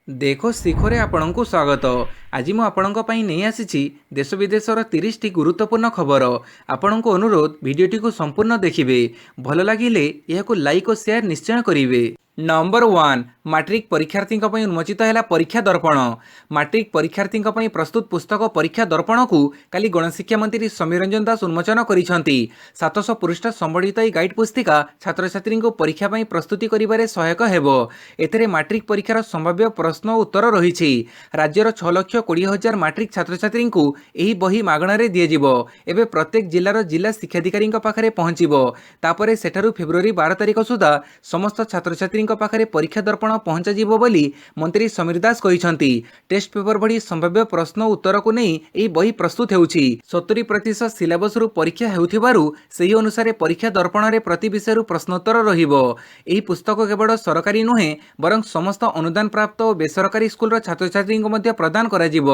देखो ଶିଖରେ ଆପଣଙ୍କୁ ସ୍ୱାଗତ। ଆଜି ମୁଁ ଆପଣଙ୍କ ପାଇଁ ନେଇ ଆସିଛି ଦେଶ ବିଦେଶର 30ଟି ଗୁରୁତ୍ୱପୂର୍ଣ୍ଣ ଖବର। ଆପଣଙ୍କୁ ଅନୁରୋଧ ଭିଡ଼ିଓଟିକୁ ସମ୍ପୂର୍ଣ୍ଣ ଦେଖିବେ। ଭଲ ଲାଗିଲେ ଏହାକୁ ଲାଇକ୍ ଓ ସେୟାର ନିଶ୍ଚୟ କରିବେ। ନମ୍ବର 1 ମାଟ୍ରିକ ପରୀକ୍ଷାର୍ଥୀଙ୍କ ପାଇଁ ଉନ୍ମୋଚିତ ହେଲା ପରୀକ୍ଷା ଦର୍ପଣ। ମାଟ୍ରିକ ପରୀକ୍ଷାର୍ଥୀଙ୍କ ପାଇଁ ପ୍ରସ୍ତୁତ ପୁସ୍ତକ ପରୀକ୍ଷା ଦର୍ପଣକୁ କାଲି ଗଣଶିକ୍ଷା ମନ୍ତ୍ରୀ ସମୀର ରଞ୍ଜନ ଦାସ ଉନ୍ମୋଚନ କରିଛନ୍ତି। 700 ପୃଷ୍ଠା ସମ୍ବଳିତ ଏହି ଗାଇଡ୍ ପୁସ୍ତିକା ଛାତ୍ରଛାତ୍ରୀଙ୍କୁ ପରୀକ୍ଷା ପାଇଁ ପ୍ରସ୍ତୁତି କରିବାରେ ସହାୟକ ହେବ। ଏଥିରେ ମାଟ୍ରିକ ପରୀକ୍ଷାର ସମ୍ଭାବ୍ୟ ପ୍ରଶ୍ନ ଓ ଉତ୍ତର ରହିଛି। ରାଜ୍ୟର 6,20,000 ମାଟ୍ରିକ ଛାତ୍ରଛାତ୍ରୀଙ୍କୁ ଏହି ବହି ମାଗଣାରେ ଦିଆଯିବ। ଏବେ ପ୍ରତ୍ୟେକ ଜିଲ୍ଲାର ଜିଲ୍ଲା ଶିକ୍ଷାଧିକାରୀଙ୍କ ପାଖରେ ପହଞ୍ଚିବ। ତାପରେ ସେଠାରୁ ଫେବୃଆରୀ 12 ତାରିଖ ସୁଦ୍ଧା ସମସ୍ତ ଛାତ୍ରଛାତ୍ରୀଙ୍କ ପାଖରେ ପରୀକ୍ଷା ଦର୍ପଣ ପହଞ୍ଚାଯିବ ବୋଲି ମନ୍ତ୍ରୀ ସମୀର ଦାସ କହିଛନ୍ତି। ଟେଷ୍ଟ ପେପର ଭଳି ସମ୍ଭାବ୍ୟ ପ୍ରଶ୍ନ ଓ ଉତ୍ତରକୁ ନେଇ ଏହି ବହି ପ୍ରସ୍ତୁତ ହେଉଛି। 70% ସିଲାବସରୁ ପରୀକ୍ଷା ହେଉଥିବାରୁ ସେହି ଅନୁସାରେ ପରୀକ୍ଷା ଦର୍ପଣରେ ପ୍ରତି ବିଷୟରୁ ପ୍ରଶ୍ନୋତ୍ତର ରହିବ। ଏହି ପୁସ୍ତକ କେବଳ ସରକାରୀ ନୁହେଁ ବରଂ ସମସ୍ତ ଅନୁଦାନ ପ୍ରାପ୍ତ ଓ ବେସରକାରୀ ସ୍କୁଲର ଛାତ୍ରଛାତ୍ରୀଙ୍କୁ ମଧ୍ୟ ପ୍ରଦାନ କରାଯିବ।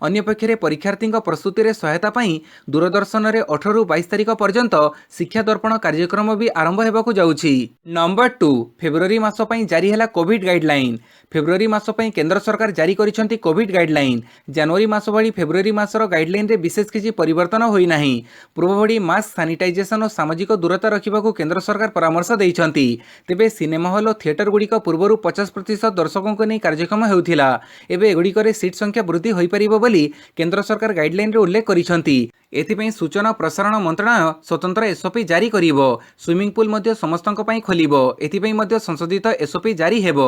ଅନ୍ୟପକ୍ଷରେ ପରୀକ୍ଷାର୍ଥୀଙ୍କ ପ୍ରସ୍ତୁତିରେ ସହାୟତା ପାଇଁ ଦୂରଦର୍ଶନରେ 18ରୁ 22 ତାରିଖ ପର୍ଯ୍ୟନ୍ତ ଶିକ୍ଷା ଦର୍ପଣ କାର୍ଯ୍ୟକ୍ରମ ବି ଆରମ୍ଭ ହେବାକୁ ଯାଉଛି। ନମ୍ବର 2 ଫେବୃଆରୀ ମାସ ପାଇଁ ଜାରି ହେଲା କୋଭିଡ୍ ଗାଇଡଲାଇନ୍। ଫେବୃଆରୀ ମାସ ପାଇଁ କେନ୍ଦ୍ର ସରକାର ଜାରି କରିଛନ୍ତି କୋଭିଡ୍ ଗାଇଡଲାଇନ୍। ଜାନୁଆରୀ ମାସ ଭଳି ଫେବୃଆରୀ ମାସର ଗାଇଡଲାଇନ୍ରେ ବିଶେଷ କିଛି ପରିବର୍ତ୍ତନ ହୋଇନାହିଁ। ପୂର୍ବ ଭଳି ମାସ୍କ, ସାନିଟାଇଜେସନ ଓ ସାମାଜିକ ଦୂରତା ରଖିବାକୁ କେନ୍ଦ୍ର ସରକାର ପରାମର୍ଶ ଦେଇଛନ୍ତି। ତେବେ ସିନେମା ହଲ୍ ଓ ଥିଏଟରଗୁଡ଼ିକ ପୂର୍ବରୁ 50% ଦର୍ଶକଙ୍କୁ ନେଇ କାର୍ଯ୍ୟକ୍ରମ ହେଉଥିଲା। ଏବେ ଏଗୁଡ଼ିକରେ ସିଟ୍ ସଂଖ୍ୟା ବୃଦ୍ଧି ହୋଇପାରିବ ବୋଲି କେନ୍ଦ୍ର ସରକାର ଗାଇଡଲାଇନ୍ରେ ଉଲ୍ଲେଖ କରିଛନ୍ତି। ଏଥିପାଇଁ ସୂଚନା ଓ ପ୍ରସାରଣ ମନ୍ତ୍ରଣାଳୟ ସ୍ୱତନ୍ତ୍ର ଏସ୍ଓପି ଜାରି କରିବ। ସୁଇମିଂ ପୁଲ୍ ମଧ୍ୟ ସମସ୍ତଙ୍କ ପାଇଁ ଖୋଲିବ। ଏଥିପାଇଁ ମଧ୍ୟ ସଂଶୋଧିତ ଏସ୍ଓପି ଜାରି ହେବ।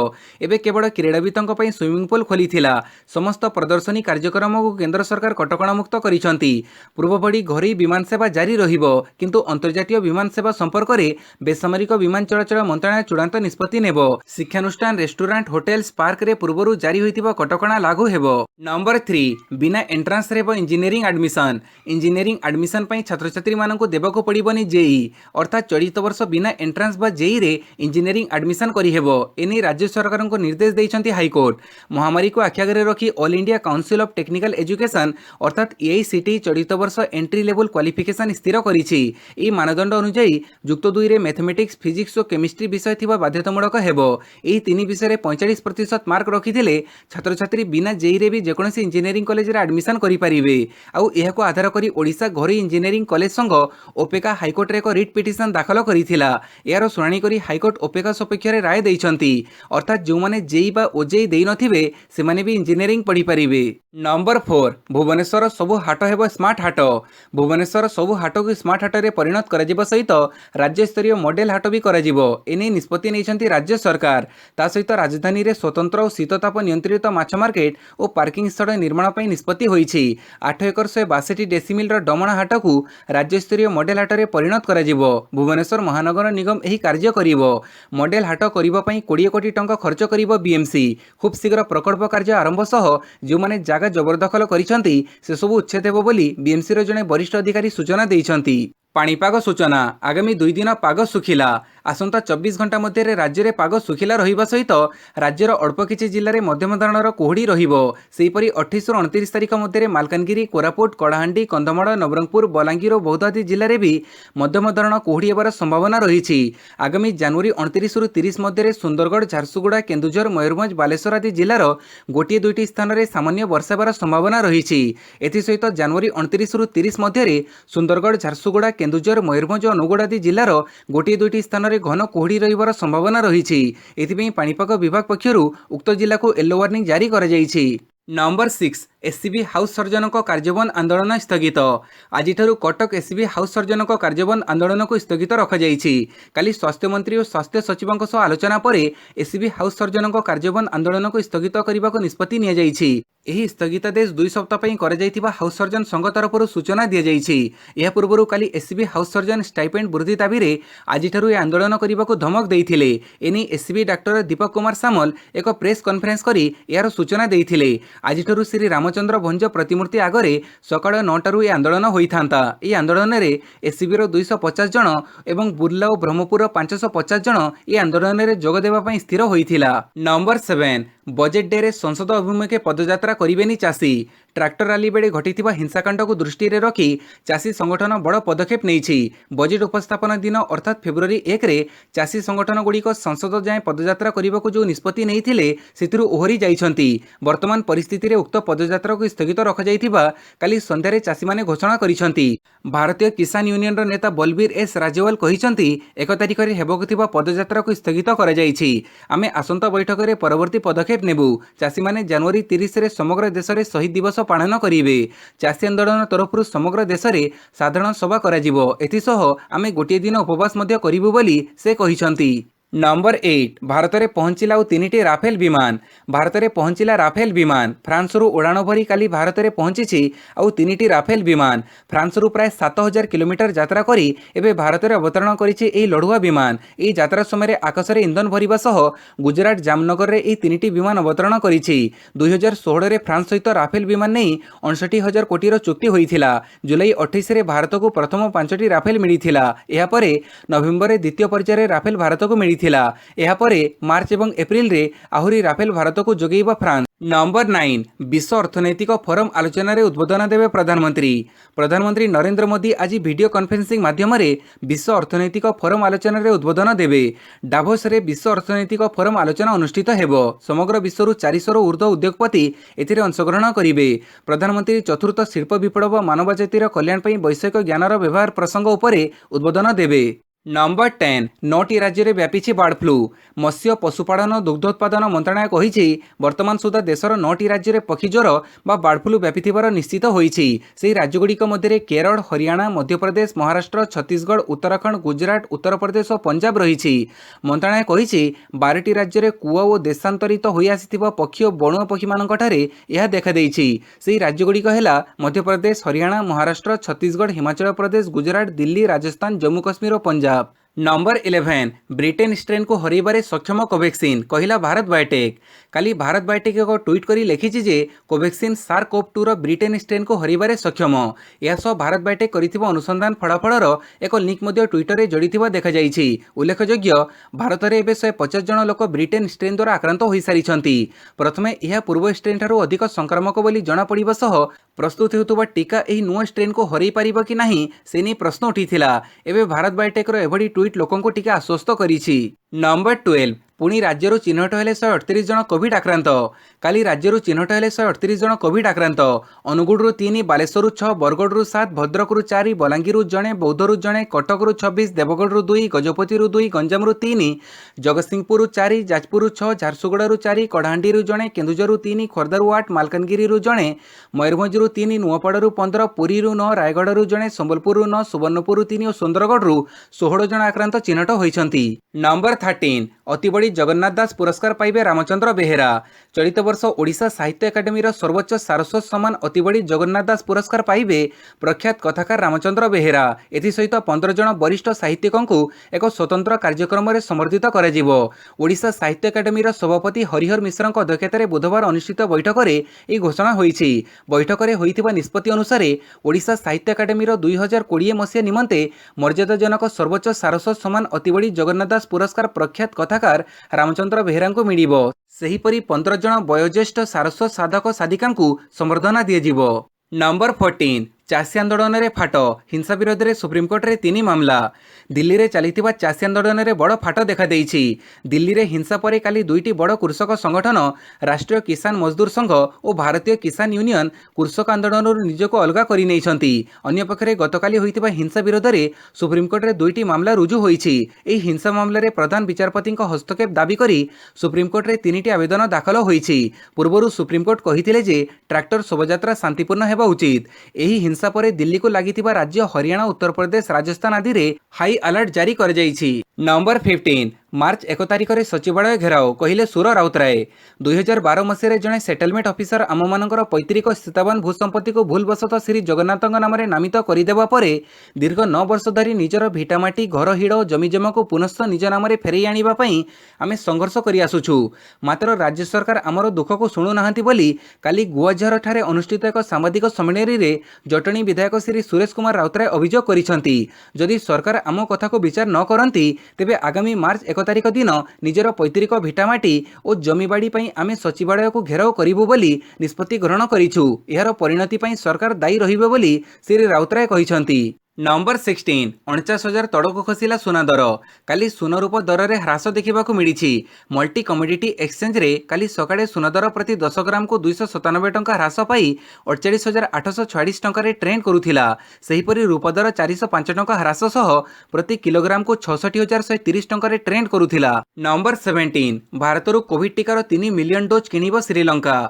ଏବେ କେବଳ କ୍ରୀଡ଼ାବିତଙ୍କ ପାଇଁ ସୁଇମିଂ ପୁଲ୍ ଖୋଲିଥିଲା। ସମସ୍ତ ପ୍ରଦର୍ଶନୀ କାର୍ଯ୍ୟକ୍ରମକୁ କେନ୍ଦ୍ର ସରକାର କଟକଣାମୁକ୍ତ କରିଛନ୍ତି। ପୂର୍ବ ଭଳି ଘରୋଇ ବିମାନ ସେବା ଜାରି ରହିବ, କିନ୍ତୁ ଅନ୍ତର୍ଜାତୀୟ ବିମାନ ସେବା ସମ୍ପର୍କରେ ବେସାମରିକ ବିମାନ ଚଳାଚଳ ମନ୍ତ୍ରଣାଳୟ ଚୂଡ଼ାନ୍ତ ନିଷ୍ପତ୍ତି ନେବ। ଶିକ୍ଷାନୁଷ୍ଠାନ, ରେଷ୍ଟୁରାଣ୍ଟ, ହୋଟେଲ୍ସ, ପାର୍କରେ ପୂର୍ବରୁ ଜାରି ହୋଇଥିବା କଟକଣା ଲାଗୁ ହେବ। ନମ୍ବର 3 ବିନା ଏଣ୍ଟ୍ରାନ୍ସରେ ହେବ ଇଞ୍ଜିନିୟରିଂ ଆଡମିସନ। ଇଞ୍ଜିନିୟରିଂ ଆଡମିସନ ପାଇଁ ଛାତ୍ରଛାତ୍ରୀମାନଙ୍କୁ ଦେବାକୁ ପଡ଼ିବନି ଜେଇ, ଅର୍ଥାତ୍ ଚଳିତ ବର୍ଷ ବିନା ଏଣ୍ଟ୍ରାନ୍ସ ବା ଜେଇରେ ଇଞ୍ଜିନିୟରିଂ ଆଡମିସନ କରିହେବ। ଏନେଇ ରାଜ୍ୟ ସରକାରଙ୍କୁ ନିର୍ଦ୍ଦେଶ ଦେଇଛନ୍ତି ହାଇକୋର୍ଟ। ମହାମାରୀକୁ ଆଖିଆଗରେ ରଖି all India council of technical education ଅର୍ଥାତ୍ ଏଆଇସିଟିଇ ଚଳିତ ବର୍ଷ ଏଣ୍ଟ୍ରି ଲେଭେଲ୍ କ୍ୱାଲିଫିକେସନ ସ୍ଥିର କରିଛି। ଏହି ମାନଦଣ୍ଡ ଅନୁଯାୟୀ ଯୁକ୍ତ 2ରେ ମ୍ୟାଥମେଟିକ୍ସ, ଫିଜିକ୍ସ ଓ କେମିଷ୍ଟ୍ରି ବିଷୟ ଥିବା ବାଧ୍ୟତାମୂଳକ ହେବ। ଏହି ତିନି ବିଷୟରେ 45% ମାର୍କ ରଖିଥିଲେ ଛାତ୍ରଛାତ୍ରୀ ବିନା ଜେଇରେ ବି ଯେକୌଣସି ଇଞ୍ଜିନିୟରିଂ କଲେଜରେ ଆଡମିସନ କରିପାରିବେ। ଆଉ ଏହାକୁ ଆଧାର କରି ଓଡ଼ିଶା ଘରୋଇ ଇଞ୍ଜିନିୟରିଂ କଲେଜ ସଂଘ ଓପେକା ହାଇକୋର୍ଟରେ ଏକ ରିଟ୍ ପିଟିସନ ଦାଖଲ କରିଥିଲା। ଏହାର ଶୁଣାଣି କରି ହାଇକୋର୍ଟ ଓପେକା ସପକ୍ଷରେ ରାୟ ଦେଇଛନ୍ତି। ଅର୍ଥାତ୍ ଯେଉଁମାନେ ଜେଇ ବା ଓଜେଇ ଦେଇନଥିବେ ସେମାନେ ବି ଇଞ୍ଜିନିୟରିଂ ପଢ଼ିପାରିବେ। ନମ୍ବର 4 ଭୁବନେଶ୍ୱର ସବୁ ହାଟ ହେବ ସ୍ମାର୍ଟ ହାଟ। ଭୁବନେଶ୍ୱର ସବୁ ହାଟକୁ ସ୍ମାର୍ଟ ହାଟରେ ପରିଣତ କରାଯିବା ସହିତ ରାଜ୍ୟସ୍ତରୀୟ ମଡେଲ ହାଟ ବି କରାଯିବ। ଏନେଇ ନିଷ୍ପତ୍ତି ନେଇଛନ୍ତି ରାଜ୍ୟ ସରକାର। ତା ସହିତ ରାଜଧାନୀରେ ସ୍ୱତନ୍ତ୍ର ଓ ଶୀତତାପ ନିୟନ୍ତ୍ରିତ ମାଛ ମାର୍କେଟ ଓ ପାର୍କିଂ ସ୍ଥଳ ନିର୍ମାଣ ପାଇଁ ନିଷ୍ପତ୍ତି ହୋଇଛି। 8 ଏକର 162 ଡେସିମିଲର ଡମଣା ହାଟକୁ ରାଜ୍ୟସ୍ତରୀୟ ମଡେଲ ହାଟରେ ପରିଣତ କରାଯିବ। ଭୁବନେଶ୍ୱର ମହାନଗର ନିଗମ ଏହି କାର୍ଯ୍ୟ କରିବ। ମଡେଲ ହାଟ କରିବା ପାଇଁ 20 କୋଟି ଟଙ୍କା ଖର୍ଚ୍ଚ କରିବ ବିଏମ୍ସି। ଖୁବ୍ ଶୀଘ୍ର ପ୍ରକଳ୍ପ କାର୍ଯ୍ୟ ଆରମ୍ଭ ସହ ଯେଉଁମାନେ ଜାଗା ଜବରଦଖଲ କରିଛନ୍ତି ସେସବୁ ଉଚ୍ଛେଦ ହେବ ବୋଲି ବିଏମ୍ସିର ଜଣେ ବରିଷ୍ଠ ଅଧିକାରୀ ସୂଚନା ଦେଇଛନ୍ତି। ପାଣିପାଗ ସୂଚନା ଆଗାମୀ 2 ଦିନ ପାଗ ଶୁଖିଲା। ଆସନ୍ତା 24 ଘଣ୍ଟା ମଧ୍ୟରେ ରାଜ୍ୟରେ ପାଗ ଶୁଖିଲା ରହିବା ସହିତ ରାଜ୍ୟର ଅଳ୍ପ କିଛି ଜିଲ୍ଲାରେ ମଧ୍ୟମ ଧରଣର କୁହୁଡ଼ି ରହିବ। ସେହିପରି 28ରୁ 29 ତାରିଖ ମଧ୍ୟରେ ମାଲକାନଗିରି, କୋରାପୁଟ, କଳାହାଣ୍ଡି, କନ୍ଧମାଳ, ନବରଙ୍ଗପୁର, ବଲାଙ୍ଗୀର ଓ ବୌଦ୍ଧ ଆଦି ଜିଲ୍ଲାରେ ବି ମଧ୍ୟମ ଧରଣ କୁହୁଡ଼ି ହେବାର ସମ୍ଭାବନା ରହିଛି। ଆଗାମୀ ଜାନୁଆରୀ 29ରୁ 30 ମଧ୍ୟରେ ସୁନ୍ଦରଗଡ଼, ଝାରସୁଗୁଡ଼ା, କେନ୍ଦୁଝର, ମୟୂରଭଞ୍ଜ, ବାଲେଶ୍ୱର ଆଦି ଜିଲ୍ଲାର 1-2ଟି ସ୍ଥାନରେ ସାମାନ୍ୟ ବର୍ଷା ହେବାର ସମ୍ଭାବନା ରହିଛି। ଏଥିସହିତ ଜାନୁଆରୀ 29ରୁ 30 ମଧ୍ୟରେ ସୁନ୍ଦରଗଡ଼, ଝାରସୁଗୁଡ଼ା, କେନ୍ଦୁଝର, ମୟୂରଭଞ୍ଜ ଓ ଅନୁଗୁଳ ଆଦି ଜିଲ୍ଲାର 1-2ଟି ସ୍ଥାନରେ ଘନ କୁହୁଡ଼ି ରହିବାର ସମ୍ଭାବନା ରହିଛି। ଏଥିପାଇଁ ପାଣିପାଗ ବିଭାଗ ପକ୍ଷରୁ ଉକ୍ତ ଜିଲ୍ଲାକୁ ୟେଲୋ ୱାର୍ଣ୍ଣିଂ ଜାରି କରାଯାଇଛି। ନମ୍ବର 6 ଏସ୍ସିବି ହାଉସ୍ ସର୍ଜନଙ୍କ କାର୍ଯ୍ୟବନ୍ଦ ଆନ୍ଦୋଳନ ସ୍ଥଗିତ। ଆଜିଠାରୁ କଟକ ଏସ୍ସିବି ହାଉସ୍ ସର୍ଜନଙ୍କ କାର୍ଯ୍ୟବନ୍ଦ ଆନ୍ଦୋଳନକୁ ସ୍ଥଗିତ ରଖାଯାଇଛି। କାଲି ସ୍ୱାସ୍ଥ୍ୟମନ୍ତ୍ରୀ ଓ ସ୍ୱାସ୍ଥ୍ୟ ସଚିବଙ୍କ ସହ ଆଲୋଚନା ପରେ ଏସ୍ସିବି ହାଉସ୍ ସର୍ଜନଙ୍କ କାର୍ଯ୍ୟବନ୍ଦ ଆନ୍ଦୋଳନକୁ ସ୍ଥଗିତ କରିବାକୁ ନିଷ୍ପତ୍ତି ନିଆଯାଇଛି। ଏହି ସ୍ଥଗିତାଦେଶ 2 ସପ୍ତାହ ପାଇଁ କରାଯାଇଥିବା ହାଉସ୍ ସର୍ଜନ ସଂଘ ତରଫରୁ ସୂଚନା ଦିଆଯାଇଛି। ଏହା ପୂର୍ବରୁ କାଲି ଏସ୍ସିବି ହାଉସ୍ ସର୍ଜନ ଷ୍ଟାଇପେଣ୍ଡ ବୃଦ୍ଧି ଦାବିରେ ଆଜିଠାରୁ ଏହି ଆନ୍ଦୋଳନ କରିବାକୁ ଧମକ ଦେଇଥିଲେ। ଏନେଇ ଏସ୍ସିବି ଡାକ୍ତର ଦୀପକ କୁମାର ସାମଲ ଏକ ପ୍ରେସ୍ କନଫରେନ୍ସ କରି ଏହାର ସୂଚନା ଦେଇଥିଲେ। ଆଜିଠାରୁ ଶ୍ରୀ ରାମ रामचंद्र भंज प्रतिमूर्ति आगरे सकाळ 9टारू ए आंदोलन होता। यह आंदोलन में एसीबीर 250 जन और बुर्ला और ब्रह्मपुर 550 जन ए आंदोलन में जोगदेवाई स्थिर होता। नंबर 7 बजेट डे रे संसद अभिमुखे पदयात्रा करेनि चाषी। ट्रैक्टर रैली बेले घटी हिंसाकांड को दृष्टि में रखी चाषी संगठन बड़ पदक्षेप नहीं। बजेट उपस्थापन दिन अर्थात फेब्रुआरी 1 रे चाषी संगठन गुड़िक संसद जाए पदयात्रा करने को जो निष्पत्ति नहीं ओहरी जाइछंती। वर्तमान परिस्थिति रे उक्त पदयात्रा को स्थगित रखा काली संध्यारे चाषी माने घोषणा करिसंती। भारतीय किसान यूनियन नेता बलबीर एस राजेवाल कहिसंती 1 तारिख रे हेबको थिबा पदयात्रा को स्थगित करा जाइछि। आमे आसंता बैठक रे परवर्ती पदक्षेप नेबु। चाषी माने जनवरी 30 रे समग्र देश रे शहीद दिवस पालन करिवे। चाषी आंदोलन तरफ समग्र देश रे साधारण सभा करा जिवो। एथिसह आमे गोटे दिन उपवास मध्य करिवु बोली से कहिसंती। नंबर 8 भारत में पहुंचला और 3टी राफेल विमान। भारत में पहुंचला राफेल विमान। फ्रांस रु उड़ाण भरी काली भारत में पहुंची और 3टी राफेल विमान। फ्रांस रु प्राय 7000 किलोमीटर यात्रा करी एबे भारत में अवतरण करिछि लड़ुआ विमान। यह यात्रा समय आकाश में इंधन भरिबा सह गुजरात जामनगर में 3टी विमान अवतरण करिछि। 2016 में फ्रांस सहित राफेल विमान नहीं 59,000 कोटी चुक्ति होइथिला। जुलाई 28 में भारत को प्रथम 5टी राफेल मिलिथिला। एहा परे नवेम्बर में द्वितीय पर्यायर राफेल भारत को मिली मार्च और एप्रिल रे आहुरी राफेल भारत को जोगेइबा फ्रांस। नंबर 9 विश्व अर्थनैतिक फोरम आलोचना रे उद्बोधन देवे प्रधानमंत्री। प्रधानमंत्री नरेंद्र मोदी आज वीडियो कॉन्फ्रेंसिंग माध्यम विश्व अर्थनैतिक फोरम आलोचना रे उद्बोधन देवे। डाभोस रे विश्व अर्थनैतिक फोरम आलोचना अनुष्ठित हेबो। समग्र विश्वर 400 ऊर्ध्व उद्योगपति एथिरे अंशग्रहण करिवे। प्रधानमंत्री चतुर्थ शिल्प विप्लव मानव जातिर कल्याण पई वैषयिक ज्ञानर व्यवहार प्रसंग उपरे उद्बोधन देवे। नंबर 10 9टी राज्य में व्यापी बार्ड फ्लू। मत्स्य पशुपालन और दुग्धोत्पादन मंत्रालय कही वर्तमान सुधा देशर 9टी राज्य में पक्षी ज्वर बा बार्ड फ्लू व्यापी निश्चित होती। राज्यगुड़िक मध्य केरल, हरियाणा, मध्यप्रदेश, महाराष्ट्र, छत्तीसगढ़, उत्तराखंड, गुजरात, उत्तर प्रदेश और पंजाब रही। मंत्रालय कही 12टी राज्य में कूआ और देशांतरित हो आसिथिबा पक्षी और बणुआ पक्षी मानकठारे यह देखादेइछि। सेही राज्यगुड़िक हेला मध्यप्रदेश, हरियाणा, महाराष्ट्र, छत्तीसगढ़, हिमाचल प्रदेश, गुजरात, दिल्ली, राजस्थान, जम्मू काश्मीर और पंजाब। नंबर 11 ब्रिटेन स्ट्रेन को हरइबारे सक्षम कोवैक्सीन कहला भारत बायोटेक। काली भारत बायोटेक एक ट्वीट करी लिखिछि जे कोवैक्सीन SARS-CoV-2 रो ब्रिटेन स्ट्रेन को हरइबारे सक्षम। यह भारत बायोटेक करिथिबा अनुसंधान फलाफलर एक लिंक मध्य ट्विटर रे जोड़िथिबा देखा जाइछि। उल्लेखयोग्य भारत में एबे 150 जन लोक ब्रिटेन स्ट्रेन द्वारा आक्रांत होई सारिछंती। प्रथमे यह पूर्व स्ट्रेन ठारू अधिक संक्रामक बोली जणा पड़िबा सह प्रस्तुत हेउतबा टीका एही नुआ स्ट्रेन को हरई पारिबो कि नाही से नै प्रश्न उठिथिला। एबे भारत बायोटेक रो एभडी ट्वीट लोकों को टीका आश्वस्त करिछि। नंबर 12 पुणी राज्य चिन्हट हेले 138 जन कोविड आक्रांत। काली राज्य चिन्हट हेले 138 जन कोविड आक्रांत। अनुगुड़ 3, बालेश्वर 6, बरगढ़ 7, भद्रक 4, बलांगीर जड़े, बौद्धर जड़े, कटक 26, देवगढ़ 2, गजपति 2, गंजाम 3, जगतसिंहपुर 4, जाजपुर 6, झारसुगुड़ा 4, कढ़ाहांडी जड़े, केन्दुझर 3, खोर्धार 8, मालकानगिरी जड़े, मयूरभंज 3, नुआपड़ा 15, पुरी 9, रायगढ़ जड़े, संबलपुर 9, सुवर्णपुर 3 और सुंदरगढ़ 16 जन आक्रांत चिन्हट होइछंती। नंबर 13 अति बड़ी जगन्नाथ दास पुरस्कार पाइबे रामचंद्र बेहेरा। चलित वर्ष ओडिशा साहित्य एकाडेमी सर्वोच्च सारस्वत सम्मान अति बड़ी जगन्नाथ दास पुरस्कार पाइबे प्रख्यात कथाकार रामचंद्र बेहेरा। एसहित 15 जन वरिष्ठ साहित्यिकों को एक स्वतंत्र कार्यक्रम में समर्थित कर ओडिशा साहित्य एकाडेमी सभापति हरिहर मिश्र अध्यक्षतार बुधवार अनुष्ठित बैठक में यह घोषणा होईछि। बैठक में होइथिबा निष्पत्ति अनुसार ओडिशा साहित्य एकाडेमी 2020 मसीहा निमंते मर्यादाजनक सर्वोच्च सारस्वत सम्मान अति बड़ी जगन्नाथ दास पुरस्कार प्रख्यात कथाकार रामचंद्र बेहेरा को मिलिबो। सेहीपरि 15 जन वयोज्येष्ठ सारस्वत साधक साधिका संबर्धना दिजिबो। नंबर 14 चाषी आंदोलन में फाट। हिंसा विरोध में सुप्रीमकोर्ट रे 3 मामला। दिल्ली में चलता चाषी आंदोलन में बड़ फाट देखा देइछि। दिल्ली में हिंसा पर काली 2टी बड़ कृषक संगठन राष्ट्रीय किसान मजदूर संघ और भारतीय किसान यूनियन कृषक आंदोलन निजक अलग कर अन्य पक्षरे गतकाली होइतिबा हिंसा विरोध में सुप्रीमकोर्ट रे 2टी मामला रुजु होइछि। एही हिंसा मामला रे प्रधान विचारपति हस्तक्षेप दाबी करी सुप्रीमकोर्ट रे 3टी आवेदन दाखल होइछि। पूर्वरु सुप्रीमकोर्ट कहिथिले जे ट्रैक्टर शोभायात्रा शांतिपूर्ण हेबा उचित। एही हिंसा पर दिल्ली को लगी राज्य हरियाणा, उत्तर प्रदेश, राजस्थान आदि रे हाई अलर्ट जारी कर जाइछि। नंबर 15 मार्च 1 तारिख में सचिवालय घेराव कहले सुर राउतराय 2012 मसीह जड़े सेटलमेंट अफिसर आम मानकर पैतृक स्थितावान भूसंपत्ति को भूलवशतः श्री जगन्नाथ नाम नामित करदेवा दीर्घ 9 वर्ष धरी निजर भिटामाटी घर हिड़ और जमीजमा को पुनः निज नाम फेरई आने आम संघर्ष कर आसुछु मात्र राज्य सरकार आमर दुख को शुणुना काली गुआझर ठारे अनुष्ठित एक सांबादिक सम्मेलन में जटणी विधायक श्री सुरेश कुमार राउतराय अभियोग करिसेंति जदि सरकार आम कथा को विचार न करती तेबे आगामी मार्च 1 तारिख दिन निजर पैतृक भिटामाटी और जमीबाड़ी पई आमे सचिवालय को घेराव करिबु बोली निष्पत्ति ग्रहण करिछु एहार परिणति पई सरकार दायी रहिबे बोली श्री राउतराय कहिसेंति। नंबर 16 49,000 तड़क खसला सुना दर काली सुनरूप दर में ह्रास देखा मिली मल्टी कमोडिटी एक्सचेंज रे काली सकाळे सुना दर प्रति 10 ग्राम को 297 टंका ह्रास पाई 48,846 टंका ट्रेंड करुथिला। सेहीपरि रूप दर 405 टंका ह्रास सह प्रति किलोग्राम को 66,130 टंका ट्रेंड करुथिला। नंबर 17 भारतरू कोविड टीकार 3 मिलियन डोज किनिब श्रीलंका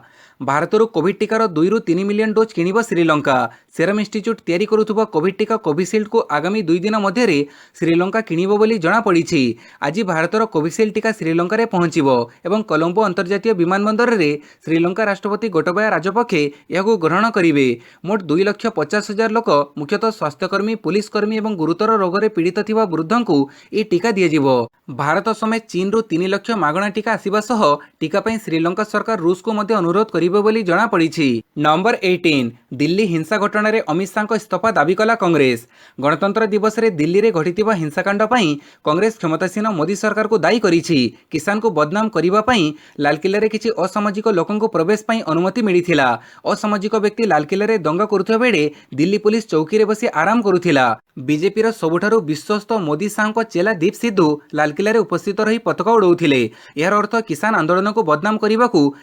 भारतरू कोविड टीकार 2 ରୁ 3 मिलियन डोज किनिब श्रीलंका सेरम इंस्टीट्यूट तैयारी करुथुबा कोविड टीका कोविशील्ड को आगामी 2 दिन मध्य श्रीलंका किनिब बोली जना पड़ी। आज भारतर कोविशील्ड टीका श्रीलंका रे पहुंचिबो एवं कोलंबो अंतर्जातीय विमानबंदर रे श्रीलंका राष्ट्रपति गोटबाया राजपक्षे यह ग्रहण करेंगे। मोट 2,50,000 लोक मुख्यतः स्वास्थ्यकर्मी पुलिसकर्मी और गुरुतर रोग में पीड़ित थिबा वृद्धों को यह टीका दिज्व। भारत समेत चीन रू 3 लाख मागणा टीका आसिबा सह टीका पई श्रीलंका सरकार रूस को मध्य अनुरोध करिबे बोली जଣା पड़ी। नंबर 18 दिल्ली हिंसा घटना रे अमित शाह इस्तीफा दाबी कला कांग्रेस गणतंत्र दिवस रे दिल्ली रे घटिथिबा हिंसाकांड पई कांग्रेस क्षमतासीन मोदी सरकार को दायी करिछि। किसान को बदनाम करिबा पई लालकिल्ला रे किछि असामाजिक लोकन को प्रवेश पई अनुमति मिलिथिला। असामाजिक व्यक्ति लालकिल्ला रे दंगा करुथबा बेले दिल्ली पुलिस चौकी रे बसी आराम करुथिला। बीजेपी रो सबुठारु विश्वस्त मोदी शाह चेला दीप सिद्धू लालकिल्ला रे उपस्थित रही पताका उड़ाउथिले। यार अर्थ किसान आंदोलन को बदनाम करने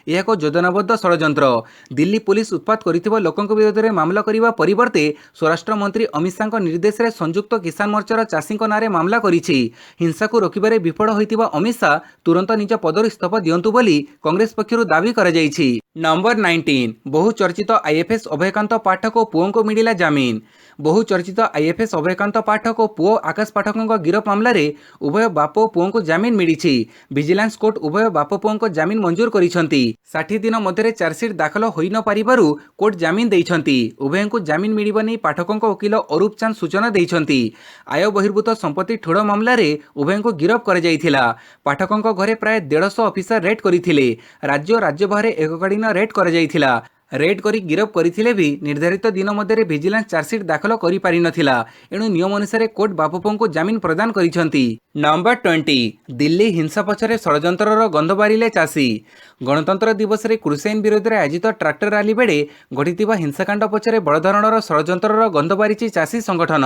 यह एक योजनाबद्ध षड्यंत्र। दिल्ली पुलिस उत्पात करिथिबा लोकंक विरोध में मामला करने परिवर्ते स्वराष्ट्र मंत्री अमित शाह निर्देश में संयुक्त किसान मोर्चार चाषी नारे मामला करिछि। हिंसा को रोकबारे विफल होइतिबा अमित शाह तुरंत निज पदर इस्तीफा दियंतु बोली कांग्रेस पक्षरु दाबी करा जायछि। नंबर 19 बहुचर्चित आईएफएस अभयकांत पाठक और पुओं को मिलिला जामिन बहुचर्चित आईएफएस अभयकांत पाठक और पुओ आकाश पाठकों गिरफ मामलें उभय बाप और पुओं को जामिन मिली। विजिलेंस कोर्ट उभय बाप पुओं को जामिन मंजूर करिसेंति। 60 दिन मध्य चार्जसीट दाखल होई न पारिबारु कोर्ट जामिन देइछंती। उभय को जामिन मिलिबा नै पाठकों वकील अरूप चांद सूचना देइछंती। आय बहिर्भूत संपत्ति ठोड़ मामलें उभय को गिरफ कर जाइथिला। पाठकों घरे प्राय 150 ऑफिसर रेड करथिले। राज्य बाहर एककालीन रेड कर जाइथिला। रेड करी गिरफ करथिले भी निर्धारित दिन मध्य विजिलेंस चार्जसीट दाखल करि पारि नथिला। एणु नियम अनुसार कोर्ट बापपुओं को जामिन प्रदान करिसेंति। नंबर 20 दिल्ली हिंसा पछरे षड्यंत्रर गंध बारिले चाषी गणतंत्र दिवस रे कृषि आईन विरोध में आयोजित ट्राक्टर रैली बेले घटिथिबा हिंसाकांड पछरे बड़ धरणर षड्यंत्रर गंध बारिछि चाषी संगठन।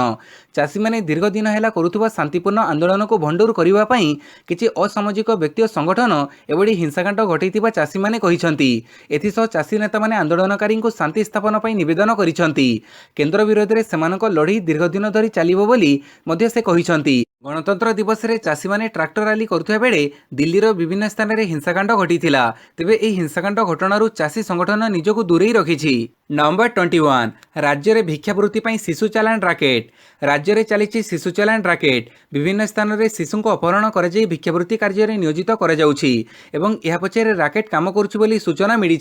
चाषी माने दीर्घ दिन हेला करुथुबा शांतिपूर्ण आंदोलन को भंडूर करिबा पई किछि असामाजिक व्यक्ति और संगठन एबडी हिंसाकांड घटिथिबा चाषी माने कहिसंति। एथिसह चाषी नेता माने आंदोलनकारी को शांति स्थापन पर निवेदन करिसेंति। केंद्र विरोध में सेमानक लड़ई दीर्घ दिन धरी चलिबो बोली मध्य से कहिसेंति। गणतंत्र दिवस रे चाषी माने ट्राक्टर रैली करुथबा बेले दिल्लीर विभिन्न स्थान में हिंसाकांड घटिथिला। तेबे एही हिंसाकांड घटनारू चाषी संगठन निजको दूरेई रखिछि। नंबर 21 राज्य में भिक्षावृत्ति पई शिशु चालान राकेट राज्य में चली शिशु चालान राकेट विभिन्न स्थान में शिशु को अपहरण कर भिक्षावृत्ति कार्य में नियोजित कर एवं यह पछरे राकेट काम करुछि बोली सूचना मिली।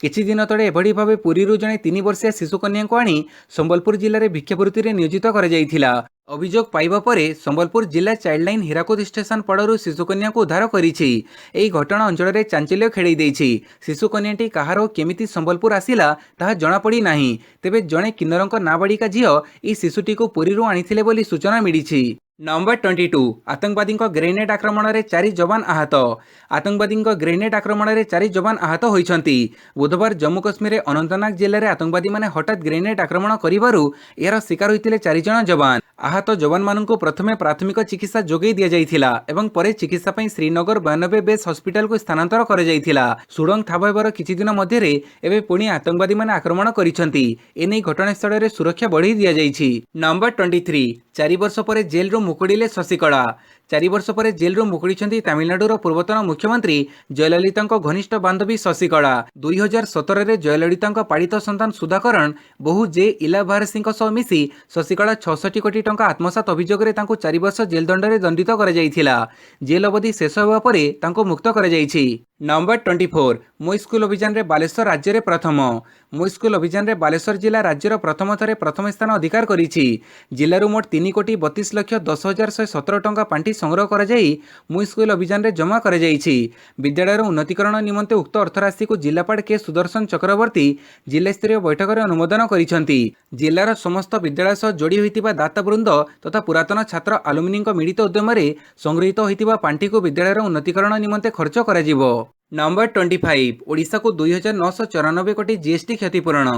किछि दिन तले एभଳି भावे पुरीरू जणे 3 वर्षीय शिशु कन्या को आनी संबलपुर जिले में भिक्षावृत्ति में नियोजित कर जाइथिला। अभियोग पाइबा परे संबलपुर जिला चाइल्डलाइन हीराकुद स्टेशन पड़ू शिशुकन्या को उद्धार करिछि। एही घटना अंचल में चांचल्य खेड़ई देछि। शिशुकन्याटी कहार केमिति संबलपुर आसिला ताहा जଣା पड़ी नाही। तेबे जणे किन्नरक नाबालिका झियो ई शिशुटी को पुरीरू आनिथिले बोली सूचना मिली। नंबर 22 आतंकवादी ग्रेनेड आक्रमण में 4 जवान आहत आतंकवादी ग्रेनेड आक्रमण में 4 जवान आहत होइछंती। बुधवार जम्मू काश्मीर अनंतनाग जिले में आतंकवादी माने हठात ग्रेनेड आक्रमण करिबारु यार शिकार होइतिले 4 जण जवान। आहत जवान माननकु प्रथमे प्राथमिक चिकित्सा जोगै दिया जाइथिला एवं परे चिकित्सा पई श्रीनगर 92 बेस हॉस्पिटल को स्थानांतर कर जाइथिला। सुरंग ठाब हेबार किछि दिन मध्यरे एबे पुणी आतंकवादी माने आक्रमण करिछंती। एनै घटनास्थल में सुरक्षा बढ़ाई दिया जाइछि। नंबर 23 4 वर्ष पर जेल रू मुकुड़िले शशिकला 4 वर्ष पर जेलरू मुकुड़ी तमिलनाडुर पूर्वतन मुख्यमंत्री जयललिता घनिष्ठ बांधवी शशिकला 2017 में जयललिता पालित सन्तान सुधाकरण बहु जे इलाभारसी मिसी शशिकला 66 कोटी टंका आत्मसात अभियोग में 4 वर्ष जेल दंड में दंडित कर जेल अवधि शेष होगा पर मुक्त कर। नंबर 24 मो स्कूल अभियान में बालेश्वर राज्य में प्रथम। मो स्कूल अभियान में बालेश्वर जिला राज्यर प्रथम थे प्रथम स्थान अधिकार करिछि। जिलूर मोट 3 कोटी 32 लक्ष 10,117 टंका पांठी संग्रह कर मो स्कूल अभियान में जमा कर विद्यालय उन्नतीकरण निमंते उक्त अर्थराशि को जिलापाल के सुदर्शन चक्रवर्ती जिला स्तरीय बैठक में अनुमोदन करिसेंति। जिलार समस्त विद्यालय सह जोड़ी होइतिबा दाता वृंद तथा पुरातन छात्र आलुमिनी मिलित उद्यम संगृहीत होइतिबा पांठी को विद्यालय उन्नतीकरण निमंते खर्च करा। नंबर 25 ओडिशा को 2,994 कोटी जीएसटी क्षतिपूरण।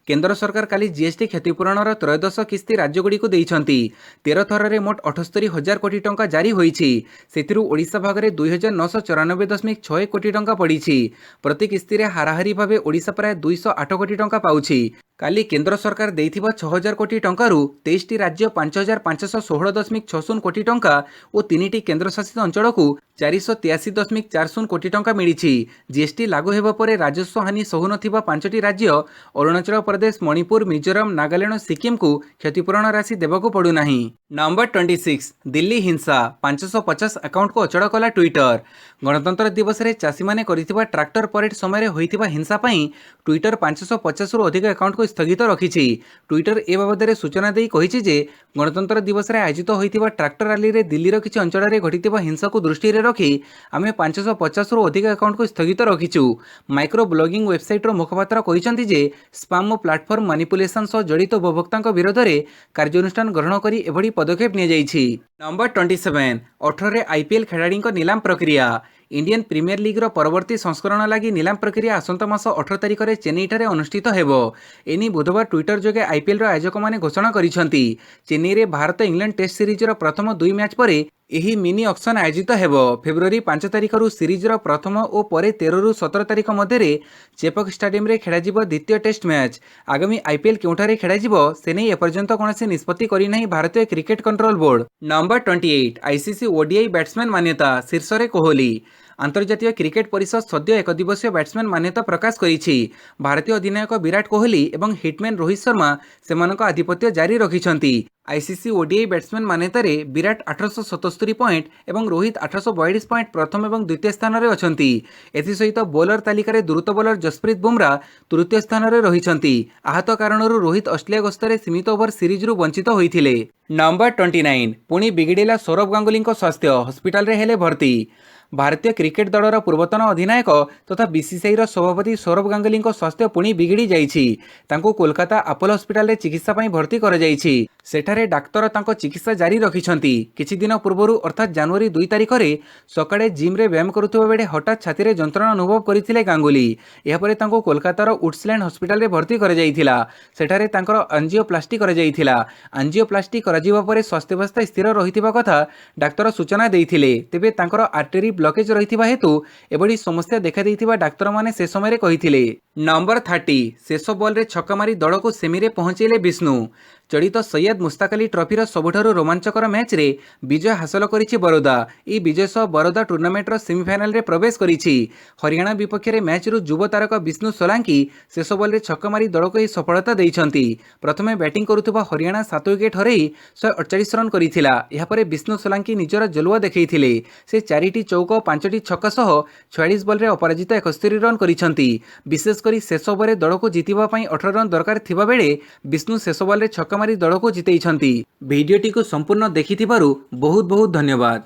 केंद्र सरकार काली जीएसटी क्षतिपूरणर त्रयोदश किस्ती राज्यगुड़ी को देइछंती। 13 थर में मोट 78,000 कोटी टंका जारी होईछि। सेथिरु ओडिशा भागरे 2,994.6 कोटी टंका पड़ीछि। प्रति किस्ती रे हाराहारी भावे ओडिशा प्राय 208 कोटी टंका पाउछि। काली केंद्र सरकार देइथिबा 6,000 कोटी टंकारु 23 राज्य 5,516.60 कोटी टंका और 3 केंद्रशासित अंचल को 483.40 कोटी टंका मिली। जीएसटी लागू हेबा परे राजस्व हानि सहु नथिबा 5टी राज्य अरुणाचल प्रदेश, मणिपुर, मिजोरम, नागालैंड और सिक्किम को क्षतिपूरण राशि देबाकू पड़ू नाही। नंबर 26 दिल्ली हिंसा 550 अकाउंट को अचड़ कला ट्विटर। गणतंत्र दिवस रे चाषी माने करिथिबा ट्रैक्टर परेड समय होइथिबा हिंसा पई ट्विटर 550 रु अधिक अकाउंट को स्थगित रखिछि। ट्विटर ए बाबद सूचना देई कहिछि जे गणतंत्र दिवस रे आयोजित होइथिबा ट्रैक्टर रैली रे दिल्लीर किछि अंचल रे घटिथिबा हिंसा को दृष्टि रे रखी आमे 550 रु अधिक अकाउंट को स्थगित रखिछु। माइक्रो ब्लॉगिंग वेबसाइट रो मुखपात्र कहिसंति जे स्पैम और प्लेटफॉर्म मैनिपुलेशन सह जड़ित उपभोक्ता विरोध में कार्यानुष्ठान ग्रहण करी एभली पदक्षेप निया जाइछि। नंबर 27 18 आईपीएल खिलाड़ी निलाम प्रक्रिया। इंडियन प्रीमियर लीग रो परवर्ती संस्करण लगी निलाम प्रक्रिया आसंता मास 18 तारिख में चेन्नई ठारे अनुष्ठित हेबो। एनी बुधवार ट्विटर जोगे आईपीएल रो आयोजक माने घोषणा करिसेंति। चेन्नई रे भारत इंग्लैंड टेस्ट सीरीज रो प्रथम 2 मैच परे एही मिनी ऑक्शन आयोजित हेबो। फेब्रुआरी 5 तारिख रु सीरीज रो प्रथम और परे 13 रु 17 तारिख मध्य चेपक स्टेडियम रे खेला जिवो द्वितीय टेस्ट मैच। आगामी आईपीएल केउठारे खेला जिवो से नै एपर्यंत कोनोसी निष्पत्ति करि नाही भारतीय cricket control board. Number 28 ICC ODI batsman मान्यता शीर्ष रे कोहली। अंतर्जातीय क्रिकेट परिषद सद्य एक दिवसीय बैट्समैन मान्यता प्रकाश करिछि। भारतीय अधिनायक विराट कोहली एवं हिटमैन रोहित शर्मा सेमानक आधिपत्य जारी रखिछंती। आईसीसी ओडीआई बैट्समैन मान्यता रे विराट 877 पॉइंट एवं रोहित 842 पॉइंट प्रथम एवं द्वितीय स्थान रे अछंती। एथि सहित बॉलर तालिका रे द्रुत बॉलर जसप्रीत बुमरा तृतीय स्थान रे रहिछंती। आहत कारणरू रोहित ऑस्ट्रेलिया गस्तरे सीमित ओवर सीरीज रु वंचित होइथिले। नंबर 29 पुणी बिगिड़िला सौरभ गांगुली स्वास्थ्य हॉस्पिटल रे हेले भर्ती। भारतीय क्रिकेट दलर पूर्वतन अधिनायक तथा बीसीसीआई सभापति सौरभ गांगुली स्वास्थ्य पुणी बिगिड़ी जाइछि। तांको कोलकाता अपोलो हॉस्पिटल रे चिकित्सा पई भर्ती कर जाइछि। सेठारे डाक्तर तांको चिकित्सा जारी रखिछंती। किछि दिन पूर्वरु अर्थात जनवरी 2 तारिख रे सकाळे जिम रे व्यायाम करुथबा बेले हठात छाती रे जंत्रणा अनुभव करथिले गांगुली। एहा परे तांको कोलकातार वुड्सलैंड हॉस्पिटल रे भर्ती कर जाइथिला। सेठारे तांकर एंजियोप्लास्टी कर जाइथिला। एंजियोप्लास्टी कर जिवा परे स्वास्थ्यावस्था स्थिर रहिथिबा कथा डाक्तर सूचना देइथिले। तेबे तांकर आर्टरी ब्लॉकेज रहिथिबा हेतु एबडी समस्या देखा देइथिबा डाक्तर माने से समय रे कहिथिले। नंबर 30 शेष बॉल रे छक्का मारी दल को सेमी रे पहुंचेले विष्णु। चलित सैयद मुस्ताक अली ट्रॉफीर सबुठारु रोमांचकर मैच रे विजय हासिल करिछि बरोदा। ई विजय सह बरोदा टूर्नामेंट रो सेमीफाइनल रे प्रवेश करिछि। हरियाणा विपक्ष रे मैच रु युव तारक विष्णु सोलांकी शेष बॉल रे छक्का मारी दल को सफलता दैछंती। प्रथमे बैटिंग करुथबा हरियाणा 7 विकेट हरई 148 रन करिथिला। एहा परे विष्णु सोलांकी निजर जलुआ देखैथिले। से 4टी चौक 5टी छक्का सह 46 बॉल रे अपराजित 71 रन करिछंती। विशेष करी शेष ओवर रे दल को जितिबा पई 18 रन दरकार थिबा बेले विष्णु शेष बॉल रे छक्का मारी दल को जितेइछंती। भिडियोटी को संपूर्ण देखिथिबारु बहुत बहुत धन्यवाद।